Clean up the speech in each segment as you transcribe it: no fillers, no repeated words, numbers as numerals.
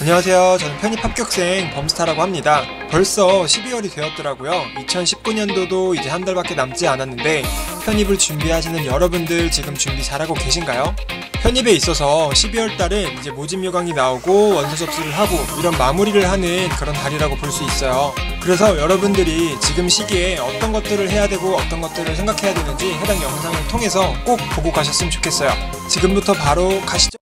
안녕하세요. 저는 편입 합격생 범스타라고 합니다. 벌써 12월이 되었더라고요. 2019년도도 이제 한 달밖에 남지 않았는데 편입을 준비하시는 여러분들 지금 준비 잘하고 계신가요? 편입에 있어서 12월 달은 이제 모집 요강이 나오고 원서 접수를 하고 이런 마무리를 하는 그런 달이라고 볼 수 있어요. 그래서 여러분들이 지금 시기에 어떤 것들을 해야 되고 어떤 것들을 생각해야 되는지 해당 영상을 통해서 꼭 보고 가셨으면 좋겠어요. 지금부터 바로 가시죠.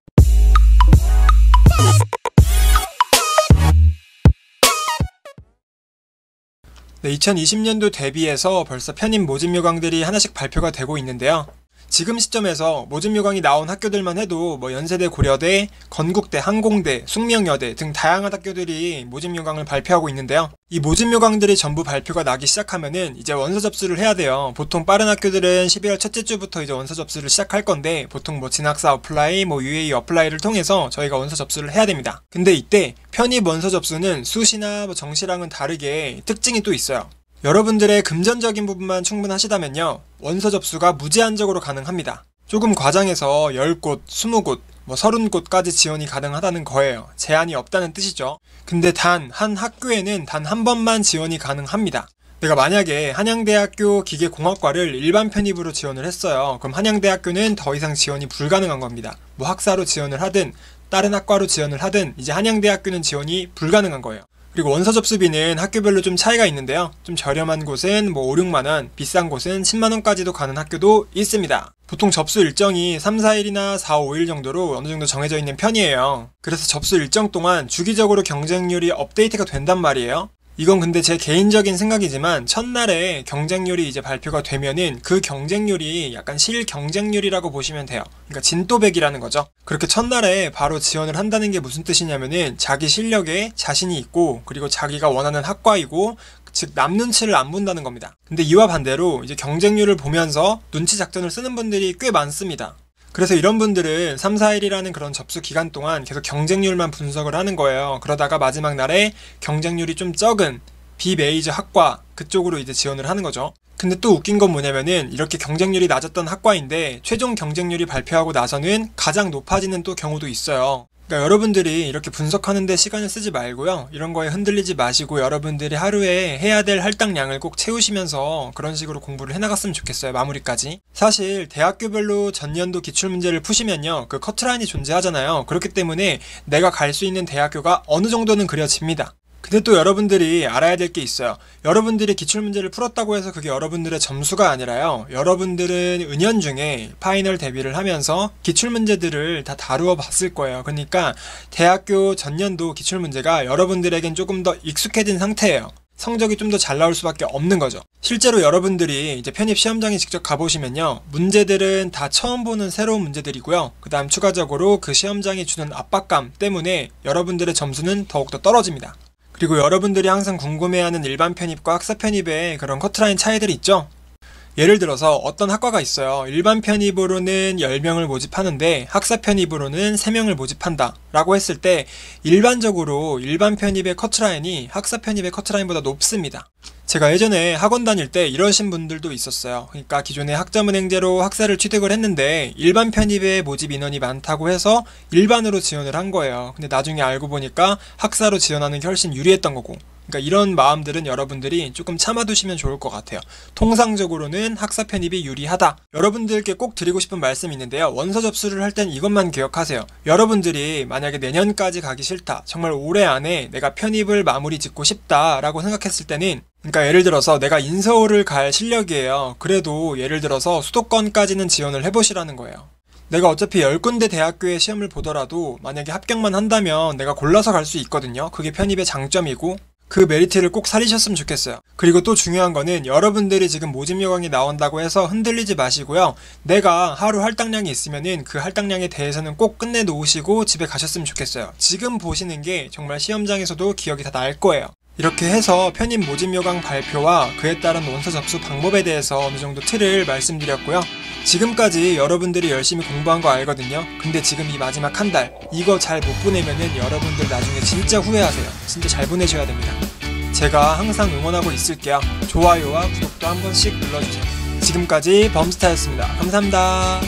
네, 2020년도 대비해서 벌써 편입 모집 요강들이 하나씩 발표가 되고 있는데요. 지금 시점에서 모집 요강이 나온 학교들만 해도 연세대, 고려대, 건국대, 항공대, 숙명여대 등 다양한 학교들이 모집 요강을 발표하고 있는데요. 이 모집 요강들이 전부 발표가 나기 시작하면은 이제 원서 접수를 해야 돼요. 보통 빠른 학교들은 12월 첫째 주부터 이제 원서 접수를 시작할 건데 보통 진학사 어플라이, UA 어플라이를 통해서 저희가 원서 접수를 해야 됩니다. 근데 이때 편입 원서 접수는 수시나 정시랑은 다르게 특징이 또 있어요. 여러분들의 금전적인 부분만 충분하시다면요, 원서 접수가 무제한적으로 가능합니다. 조금 과장해서 10곳, 20곳, 30곳까지 지원이 가능하다는 거예요. 제한이 없다는 뜻이죠. 근데 단 한 학교에는 단 한 번만 지원이 가능합니다. 내가 만약에 한양대학교 기계공학과를 일반 편입으로 지원을 했어요. 그럼 한양대학교는 더 이상 지원이 불가능한 겁니다. 학사로 지원을 하든 다른 학과로 지원을 하든 이제 한양대학교는 지원이 불가능한 거예요. 그리고 원서 접수비는 학교별로 좀 차이가 있는데요. 좀 저렴한 곳은 5, 6만원, 비싼 곳은 10만원까지도 가는 학교도 있습니다. 보통 접수 일정이 3, 4일이나 4, 5일 정도로 어느 정도 정해져 있는 편이에요. 그래서 접수 일정 동안 주기적으로 경쟁률이 업데이트가 된단 말이에요. 이건 근데 제 개인적인 생각이지만 첫날에 경쟁률이 이제 발표가 되면은 그 경쟁률이 약간 실경쟁률이라고 보시면 돼요. 그러니까 진또배기라는 거죠. 그렇게 첫날에 바로 지원을 한다는 게 무슨 뜻이냐면은 자기 실력에 자신이 있고 그리고 자기가 원하는 학과이고 즉 남 눈치를 안 본다는 겁니다. 근데 이와 반대로 이제 경쟁률을 보면서 눈치 작전을 쓰는 분들이 꽤 많습니다. 그래서 이런 분들은 3, 4일이라는 그런 접수 기간 동안 계속 경쟁률만 분석을 하는 거예요. 그러다가 마지막 날에 경쟁률이 좀 적은 비메이저 학과 그쪽으로 이제 지원을 하는 거죠. 근데 또 웃긴 건 뭐냐면은 이렇게 경쟁률이 낮았던 학과인데 최종 경쟁률이 발표하고 나서는 가장 높아지는 또 경우도 있어요. 그러니까 여러분들이 이렇게 분석하는데 시간을 쓰지 말고요. 이런 거에 흔들리지 마시고 여러분들이 하루에 해야 될 할당량을 꼭 채우시면서 그런 식으로 공부를 해나갔으면 좋겠어요. 마무리까지. 사실 대학교별로 전년도 기출문제를 푸시면요, 그 커트라인이 존재하잖아요. 그렇기 때문에 내가 갈 수 있는 대학교가 어느 정도는 그려집니다. 근데 또 여러분들이 알아야 될 게 있어요. 여러분들이 기출문제를 풀었다고 해서 그게 여러분들의 점수가 아니라요, 여러분들은 은연중에 파이널 대비를 하면서 기출문제들을 다 다루어 봤을 거예요. 그러니까 대학교 전년도 기출문제가 여러분들에겐 조금 더 익숙해진 상태예요. 성적이 좀 더 잘 나올 수밖에 없는 거죠. 실제로 여러분들이 이제 편입 시험장에 직접 가보시면요, 문제들은 다 처음 보는 새로운 문제들이고요. 그 다음 추가적으로 그 시험장이 주는 압박감 때문에 여러분들의 점수는 더욱더 떨어집니다. 그리고 여러분들이 항상 궁금해하는 일반 편입과 학사 편입의 그런 커트라인 차이들이 있죠. 예를 들어서 어떤 학과가 있어요. 일반 편입으로는 10명을 모집하는데 학사 편입으로는 3명을 모집한다 라고 했을 때 일반적으로 일반 편입의 커트라인이 학사 편입의 커트라인보다 높습니다. 제가 예전에 학원 다닐 때 이러신 분들도 있었어요. 그러니까 기존에 학점은행제로 학사를 취득을 했는데 일반 편입에 모집 인원이 많다고 해서 일반으로 지원을 한 거예요. 근데 나중에 알고 보니까 학사로 지원하는 게 훨씬 유리했던 거고. 그러니까 이런 마음들은 여러분들이 조금 참아두시면 좋을 것 같아요. 통상적으로는 학사 편입이 유리하다. 여러분들께 꼭 드리고 싶은 말씀이 있는데요. 원서 접수를 할 땐 이것만 기억하세요. 여러분들이 만약에 내년까지 가기 싫다, 정말 올해 안에 내가 편입을 마무리 짓고 싶다 라고 생각했을 때는, 그러니까 예를 들어서 내가 인서울을 갈 실력이에요. 그래도 예를 들어서 수도권까지는 지원을 해보시라는 거예요. 내가 어차피 10군데 대학교에 시험을 보더라도 만약에 합격만 한다면 내가 골라서 갈 수 있거든요. 그게 편입의 장점이고 그 메리트를 꼭 살리셨으면 좋겠어요. 그리고 또 중요한 거는 여러분들이 지금 모집 요강이 나온다고 해서 흔들리지 마시고요. 내가 하루 할당량이 있으면은 그 할당량에 대해서는 꼭 끝내 놓으시고 집에 가셨으면 좋겠어요. 지금 보시는 게 정말 시험장에서도 기억이 다 날 거예요. 이렇게 해서 편입 모집 요강 발표와 그에 따른 원서 접수 방법에 대해서 어느 정도 틀을 말씀드렸고요. 지금까지 여러분들이 열심히 공부한 거 알거든요. 근데 지금 이 마지막 한 달 이거 잘 못 보내면은 여러분들 나중에 진짜 후회하세요. 진짜 잘 보내셔야 됩니다. 제가 항상 응원하고 있을게요. 좋아요와 구독도 한 번씩 눌러주세요. 지금까지 범스타였습니다. 감사합니다.